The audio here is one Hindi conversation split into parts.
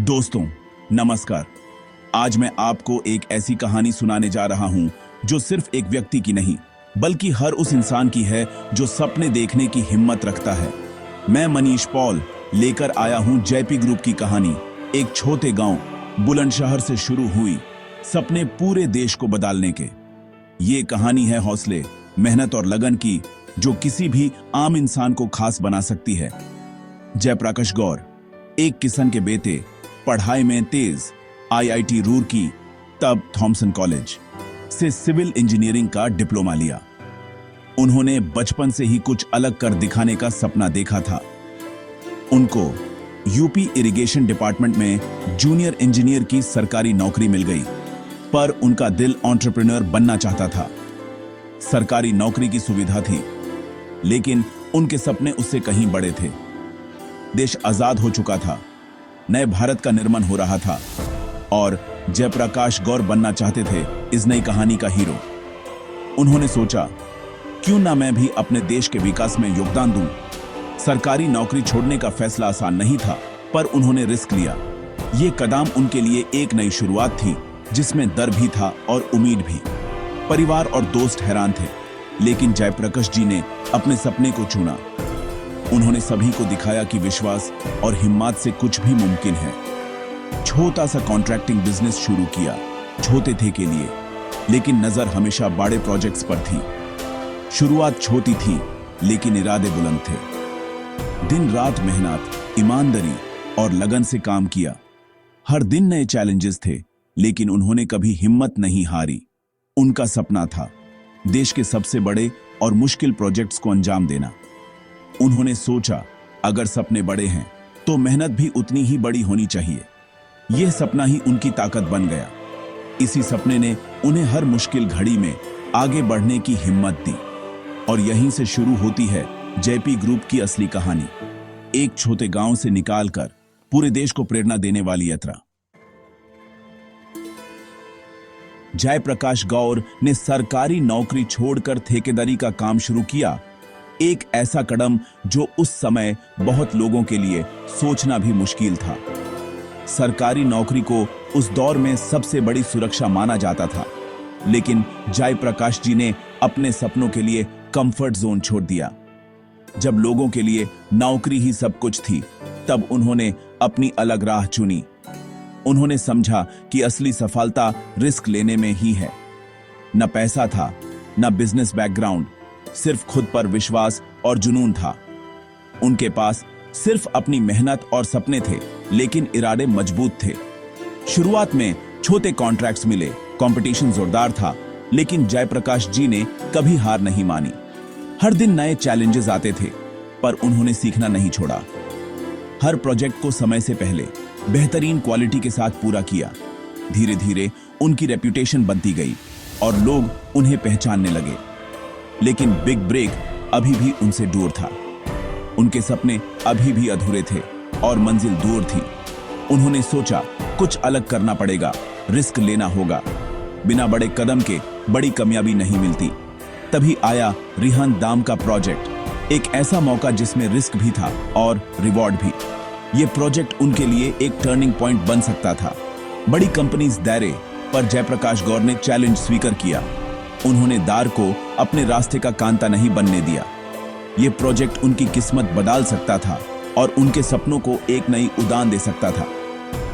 दोस्तों नमस्कार। आज मैं आपको एक ऐसी कहानी सुनाने जा रहा हूं जो सिर्फ एक व्यक्ति की नहीं बल्कि हर उस इंसान की है जो सपने देखने की हिम्मत रखता है। मैं मनीष पॉल लेकर आया हूं जेपी ग्रुप की कहानी। एक छोटे गांव बुलंदशहर से शुरू हुई सपने पूरे देश को बदलने के। ये कहानी है हौसले, मेहनत और लगन की जो किसी भी आम इंसान को खास बना सकती है। जयप्रकाश गौर एक किसान के बेटे, पढ़ाई में तेज, आईआईटी रूरकी तब थॉमसन कॉलेज से सिविल इंजीनियरिंग का डिप्लोमा लिया। उन्होंने बचपन से ही कुछ अलग कर दिखाने का सपना देखा था। उनको यूपी इरिगेशन डिपार्टमेंट में जूनियर इंजीनियर की सरकारी नौकरी मिल गई, पर उनका दिल एंटरप्रेन्योर बनना चाहता था। सरकारी नौकरी की सुविधा थी, लेकिन उनके सपने उससे कहीं बड़े थे। देश आजाद हो चुका था, नए भारत का निर्माण हो रहा था और जयप्रकाश गौर बनना चाहते थे इस नई कहानी का हीरो। उन्होंने सोचा, क्यों ना मैं भी अपने देश के विकास में योगदान दूं। सरकारी नौकरी छोड़ने का फैसला आसान नहीं था, पर उन्होंने रिस्क लिया। ये कदम उनके लिए एक नई शुरुआत थी जिसमें डर भी था और उम्मीद भी। परिवार और दोस्त हैरान थे, लेकिन जयप्रकाश जी ने अपने सपने को चुना। उन्होंने सभी को दिखाया कि विश्वास और हिम्मत से कुछ भी मुमकिन है। छोटा सा कॉन्ट्रैक्टिंग बिजनेस शुरू किया, छोटे थे के लिए, लेकिन नजर हमेशा बड़े प्रोजेक्ट्स पर थी। शुरुआत छोटी थी, लेकिन इरादे बुलंद थे। दिन रात मेहनत, ईमानदारी और लगन से काम किया। हर दिन नए चैलेंजेस थे, लेकिन उन्होंने कभी हिम्मत नहीं हारी। उनका सपना था देश के सबसे बड़े और मुश्किल प्रोजेक्ट्स को अंजाम देना। उन्होंने सोचा, अगर सपने बड़े हैं तो मेहनत भी उतनी ही बड़ी होनी चाहिए। यह सपना ही उनकी ताकत बन गया। इसी सपने ने उन्हें हर मुश्किल घड़ी में आगे बढ़ने की हिम्मत दी। और यहीं से शुरू होती है जेपी ग्रुप की असली कहानी। एक छोटे गांव से निकालकर पूरे देश को प्रेरणा देने वाली यात्रा। जयप्रकाश गौर ने सरकारी नौकरी छोड़कर ठेकेदारी का काम शुरू किया। एक ऐसा कदम जो उस समय बहुत लोगों के लिए सोचना भी मुश्किल था। सरकारी नौकरी को उस दौर में सबसे बड़ी सुरक्षा माना जाता था, लेकिन जयप्रकाश जी ने अपने सपनों के लिए कंफर्ट जोन छोड़ दिया। जब लोगों के लिए नौकरी ही सब कुछ थी, तब उन्होंने अपनी अलग राह चुनी। उन्होंने समझा कि असली सफलता रिस्क लेने में ही है। न पैसा था, न बिजनेस बैकग्राउंड, सिर्फ खुद पर विश्वास और जुनून था। उनके पास सिर्फ अपनी मेहनत और सपने थे, लेकिन इरादे मजबूत थे। शुरुआत में छोटे कॉन्ट्रैक्ट्स मिले, कंपटीशन जोरदार था, लेकिन जयप्रकाश जी ने कभी हार नहीं मानी। हर दिन नए चैलेंजेस आते थे, पर उन्होंने सीखना नहीं छोड़ा। हर प्रोजेक्ट को समय से पहले बेहतरीन क्वालिटी के साथ पूरा किया। धीरे धीरे उनकी रेप्यूटेशन बनती गई और लोग उन्हें पहचानने लगे। लेकिन बिग ब्रेक अभी भी उनसे दूर था। उनके सपने अभी भी अधूरे थे और मंजिल दूर थी। उन्होंने सोचा, कुछ अलग करना पड़ेगा, रिस्क लेना होगा। बिना बड़े कदम के बड़ी कामयाबी नहीं मिलती। तभी आया रिहान दाम का प्रोजेक्ट, एक ऐसा मौका जिसमें रिस्क भी था और रिवॉर्ड भी। यह प्रोजेक्ट उनके लिए एक टर्निंग पॉइंट बन सकता था। बड़ी कंपनीज डरे, पर जयप्रकाश गौर ने चैलेंज स्वीकार किया। उन्होंने दार को अपने रास्ते का कांटा नहीं बनने दिया। यह प्रोजेक्ट उनकी किस्मत बदल सकता था और उनके सपनों को एक नई उड़ान दे सकता था।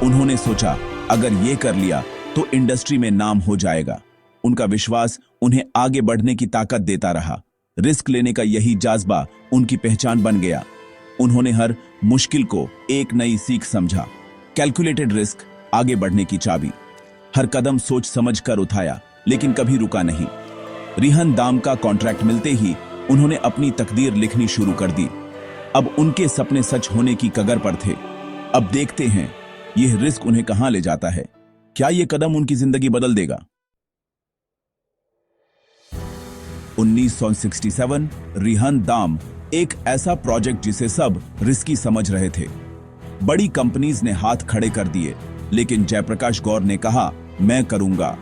उन्होंने सोचा, अगर यह कर लिया तो इंडस्ट्री में नाम हो जाएगा। उनका विश्वास उन्हें आगे बढ़ने की ताकत देता रहा। रिस्क लेने का यही जज्बा उनकी पहचान बन गया। उन्होंने हर मुश्किल को एक नई सीख समझा। कैलकुलेटेड रिस्क आगे बढ़ने की चाबी। हर कदम सोच समझ कर उठाया, लेकिन कभी रुका नहीं। रिहान दाम का कॉन्ट्रैक्ट मिलते ही उन्होंने अपनी तकदीर लिखनी शुरू कर दी। अब उनके सपने सच होने की कगार पर थे। अब देखते हैं यह रिस्क उन्हें कहां ले जाता है। क्या यह कदम उनकी जिंदगी बदल देगा? 1967 रिहान दाम एक ऐसा प्रोजेक्ट जिसे सब रिस्की समझ रहे थे। बड़ी कंपनीज ने हाथ खड़े कर दिए, लेकिन जयप्रकाश गौर ने कहा, मैं करूंगा।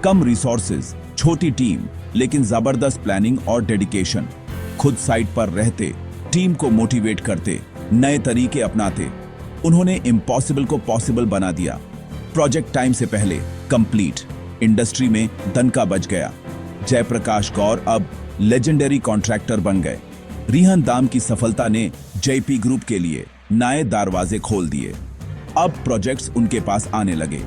कम रिसोर्सेज, छोटी टीम, लेकिन जबरदस्त प्लानिंग और डेडिकेशन। खुद साइट पर रहते, टीम को मोटिवेट करते, नए तरीके अपनाते। उन्होंने इम्पॉसिबल को पॉसिबल बना दिया। प्रोजेक्ट टाइम से पहले कंप्लीट, इंडस्ट्री में दनका बज गया। जयप्रकाश गौर अब लेजेंडरी कॉन्ट्रैक्टर बन गए। रिहन दाम की सफलता ने जेपी ग्रुप के लिए नए दरवाजे खोल दिए। अब प्रोजेक्ट्स उनके पास आने लगे।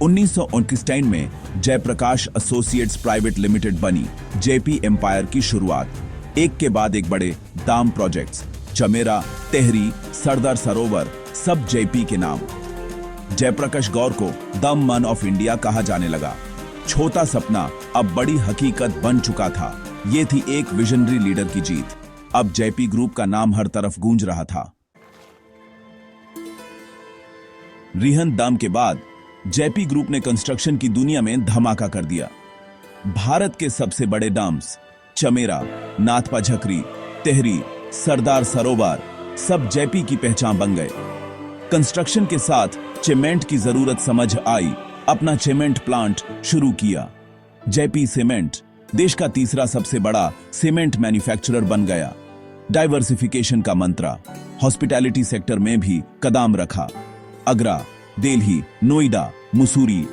1929 में जयप्रकाश एसोसिएट्स प्राइवेट लिमिटेड बनी जेपी एम्पायर की शुरुआत। एक के बाद एक बड़े दाम प्रोजेक्ट्स, चमेरा, तेहरी, सरदार सरोवर, सब जेपी के नाम। जयप्रकाश गौर को द मैन ऑफ इंडिया कहा जाने लगा। छोटा सपना अब बड़ी हकीकत बन चुका था। ये थी एक विजनरी लीडर की जीत। अब जेपी ग्रुप का नाम हर तरफ गूंज रहा था। रिहन दाम के बाद जेपी ग्रुप ने कंस्ट्रक्शन की दुनिया में धमाका कर दिया। भारत के सबसे बड़े डैम्स चमेरा, नाथपा झकरी, तेहरी, सरदार सरोवर सब जेपी की पहचान बन गए। कंस्ट्रक्शन के साथ सीमेंट की जरूरत समझ आई। अपना सीमेंट प्लांट शुरू किया। जेपी सीमेंट देश का तीसरा सबसे बड़ा सीमेंट मैन्युफैक्चरर बन गया। डाइवर्सिफिकेशन का मंत्रा हॉस्पिटैलिटी सेक्टर में भी कदम रखा। आगरा, दिल्ली, नोएडा, मुसूरी,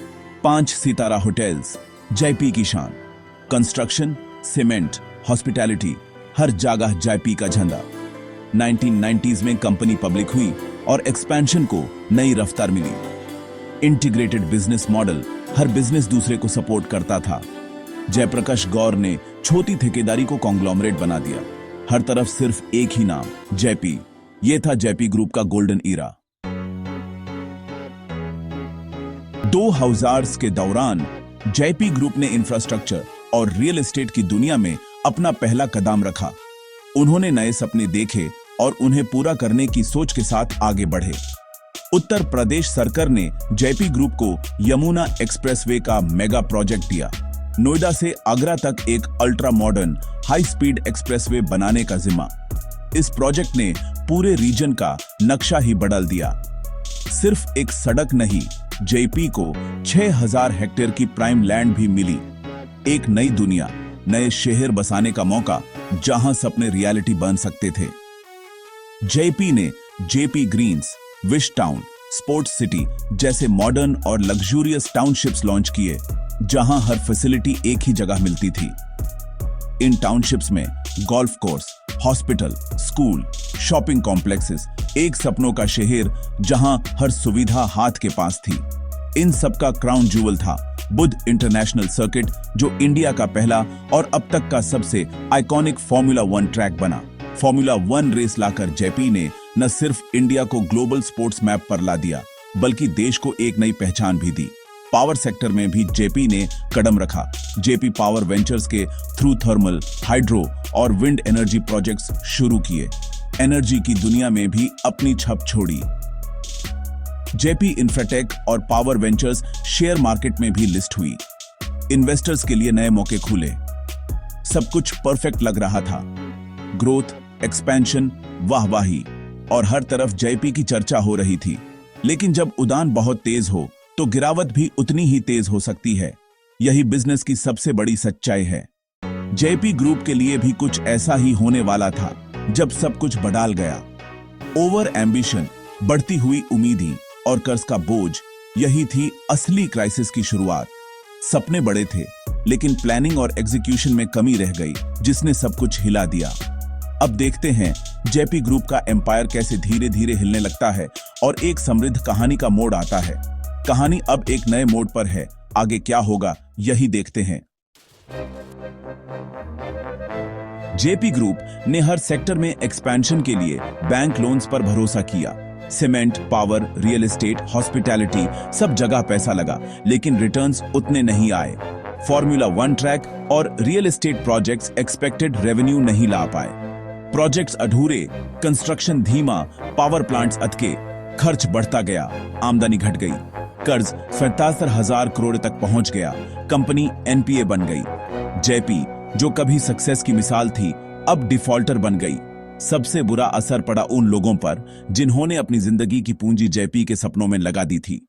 5 सितारा होटल्स जेपी की शान। कंस्ट्रक्शन, सीमेंट, हॉस्पिटैलिटी, हर जगह जेपी का झंडा। 1990s में कंपनी पब्लिक हुई और एक्सपेंशन को नई रफ्तार मिली। इंटीग्रेटेड बिजनेस मॉडल, हर बिजनेस दूसरे को सपोर्ट करता था। जयप्रकाश गौर ने छोटी ठेकेदारी को कॉन्ग्लोमरेट बना दिया। हर तरफ सिर्फ एक ही नाम, जेपी। यह था जेपी ग्रुप का गोल्डन ईरा। 2000 के दौरान जेपी ग्रुप ने इंफ्रास्ट्रक्चर और रियल एस्टेट की दुनिया में अपना पहला कदम रखा। उन्होंने नए सपने देखे और उन्हें पूरा करने की सोच के साथ आगे बढ़े। उत्तर प्रदेश सरकार ने जेपी ग्रुप को यमुना एक्सप्रेसवे का मेगा प्रोजेक्ट दिया। नोएडा से आगरा तक एक ultra modern high speed expressway बनाने का जिम्मा। इस प्रोजेक्ट ने पूरे रीजन का नक्शा ही बदल दिया। सिर्फ एक सड़क नहीं, जेपी को 6000 हेक्टेयर की प्राइम लैंड भी मिली। एक नई दुनिया, नए शहर बसाने का मौका, जहां सपने रियलिटी बन सकते थे। जेपी ने JP greens, wish town, sports city जैसे मॉडर्न और लग्जूरियस टाउनशिप्स लॉन्च किए, जहां हर फैसिलिटी एक ही जगह मिलती थी। इन टाउनशिप्स में golf course, hospital, school, shopping complexes, एक सपनों का शहर जहां हर सुविधा हाथ के पास थी। इन सब का क्राउन ज्यूवल था बुद्ध इंटरनेशनल सर्किट, जो इंडिया का पहला और अब तक का सबसे आइकॉनिक फॉर्मूला 1 ट्रैक बना। फॉर्मूला 1 रेस लाकर जेपी ने न सिर्फ इंडिया को ग्लोबल स्पोर्ट्स मैप पर ला दिया, बल्कि देश को एक नई पहचान भी दी। पावर सेक्टर में भी जेपी ने कदम रखा। जेपी पावर वेंचर्स के थ्रू थर्मल, हाइड्रो और विंड एनर्जी प्रोजेक्ट्स शुरू किए। एनर्जी की दुनिया में भी अपनी छप छोड़ी। जेपी इंफ्राटेक और पावर वेंचर्स शेयर मार्केट में भी लिस्ट हुई। इन्वेस्टर्स के लिए नए मौके खुले। सब कुछ परफेक्ट लग रहा था। ग्रोथ, एक्सपेंशन, वाहवाही और हर तरफ जेपी की चर्चा हो रही थी। लेकिन जब उड़ान बहुत तेज हो तो गिरावट भी उतनी ही तेज हो सकती है। यही बिजनेस की सबसे बड़ी सच्चाई है। जेपी ग्रुप के लिए भी कुछ ऐसा ही होने वाला था जब सब कुछ बदल गया। ओवर एम्बिशन, बढ़ती हुई उम्मीदें और कर्ज का बोझ, यही थी असली क्राइसिस की शुरुआत। सपने बड़े थे, लेकिन प्लानिंग और एग्जीक्यूशन में कमी रह गई, जिसने सब कुछ हिला दिया। अब देखते हैं जेपी ग्रुप का एम्पायर कैसे धीरे धीरे हिलने लगता है और एक समृद्ध कहानी का मोड़ आता है। कहानी अब एक नए मोड़ पर है। आगे क्या होगा, यही देखते हैं। जेपी ग्रुप ने हर सेक्टर में एक्सपेंशन के लिए बैंक लोन्स पर भरोसा किया। Cement, power, real estate, hospitality, सब जगह पैसा लगा, लेकिन रिटर्न्स उतने नहीं आए। फॉर्मूला 1 ट्रैक और real estate projects expected revenue नहीं ला पाए। प्रोजेक्ट्स अधूरे, कंस्ट्रक्शन धीमा, पावर प्लांट्स अटके, खर्च बढ़ता गया, आमदनी घट गई, कर्ज 77,000 करोड़ तक पहुंच गया, कंपनी एनपीए बन गई। जेपी, जो कभी सक्सेस की मिसाल थी, अब डिफॉल्टर बन गई। सबसे बुरा असर पड़ा उन लोगों पर जिन्होंने अपनी जिंदगी की पूंजी जेपी के सपनों में लगा दी थी।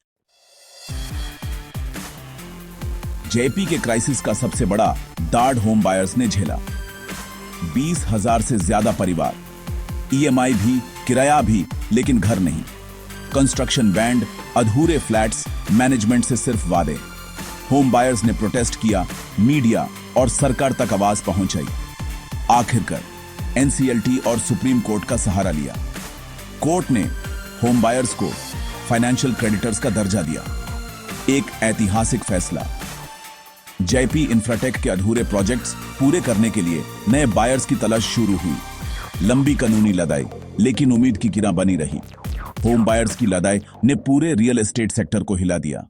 जेपी के क्राइसिस का सबसे बड़ा दार्ड होम बायर्स ने झेला। 20,000 से ज्यादा परिवार, ईएमआई भी, किराया भी, लेकिन घर नहीं। कंस्ट्रक्शन बैंड, अधूरे फ्लैट्स, मैनेजमेंट से सिर्फ वादे। होम बायर्स ने प्रोटेस्ट किया, मीडिया और सरकार तक आवाज पहुंचाई। आखिरकार एनसीएलटी और सुप्रीम कोर्ट का सहारा लिया। कोर्ट ने होम बायर्स को फाइनेंशियल क्रेडिटर्स का दर्जा दिया। एक ऐतिहासिक फैसला। जेपी इंफ्राटेक के अधूरे प्रोजेक्ट्स पूरे करने के लिए नए बायर्स की तलाश शुरू हुई। लंबी कानूनी लड़ाई, लेकिन उम्मीद की किरण बनी रही। होम बायर्स की लड़ाई ने पूरे रियल एस्टेट सेक्टर को हिला दिया।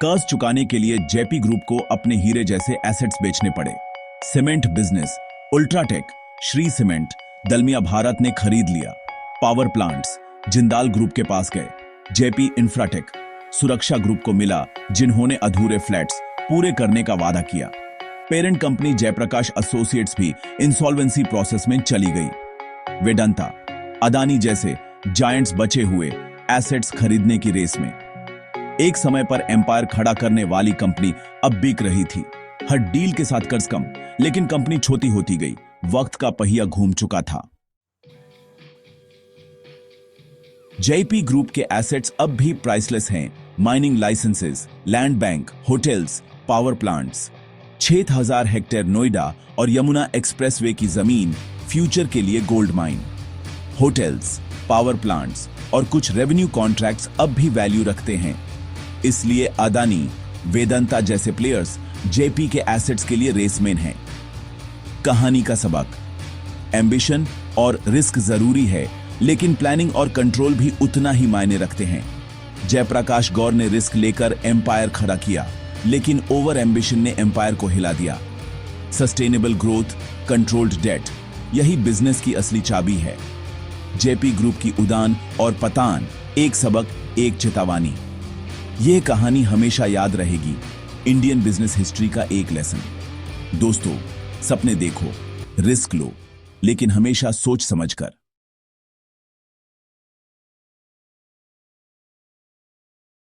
कर्ज चुकाने के लिए जेपी ग्रुप को अपने हीरे जैसे एसेट्स बेचने पड़े। Cement business, UltraTech, Shree cement, Dalmia Bharat ने खरीद लिया। पावर प्लांट्स जिंदाल ग्रुप के पास गए। जेपी इंफ्राटेक सुरक्षा ग्रुप को मिला, जिन्होंने अधूरे फ्लैट्स पूरे करने का वादा किया। पेरेंट कंपनी जयप्रकाश एसोसिएट्स भी इंसॉल्वेंसी प्रोसेस में चली गई। वेदांता, अदानी जैसे जायंट्स बचे हुए एसेट्स खरीदने की रेस में। एक समय पर एम्पायर खड़ा करने वाली कंपनी अब बिक रही थी। हर डील के साथ कर्ज कम, लेकिन कंपनी छोटी होती गई। वक्त का पहिया घूम चुका था। जेपी ग्रुप के एसेट्स अब भी प्राइसलेस हैं। Mining licenses, land bank, hotels, power plants. 6000 hectare Noida और यमुना एक्सप्रेसवे की जमीन फ्यूचर के लिए gold mine. Hotels, power plants और कुछ रेवेन्यू कॉन्ट्रैक्ट्स अब भी वैल्यू रखते हैं। इसलिए अदानी, वेदांता जैसे प्लेयर्स जेपी के एसेट्स के लिए रेसमेन हैं। कहानी का सबक। एम्बिशन और रिस्क जरूरी है, लेकिन प्लानिंग और कंट्रोल भी उतना ही मायने रखते हैं। जयप्रकाश गौर ने रिस्क लेकर एम्पायर खड़ा किया, लेकिन ओवर एम्बिशन ने एम्पायर को हिला दिया। सस्टेनेबल ग्रोथ, कंट्रोल्ड डेट, यही बिजनेस की असली चाबी है। जेपी ग्रुप की उड़ान और पतान, एक सबक, एक चेतावनी। यह कहानी हमेशा याद रहेगी। इंडियन बिजनेस हिस्ट्री का एक लेसन। दोस्तों, सपने देखो, रिस्क लो, लेकिन हमेशा सोच समझकर।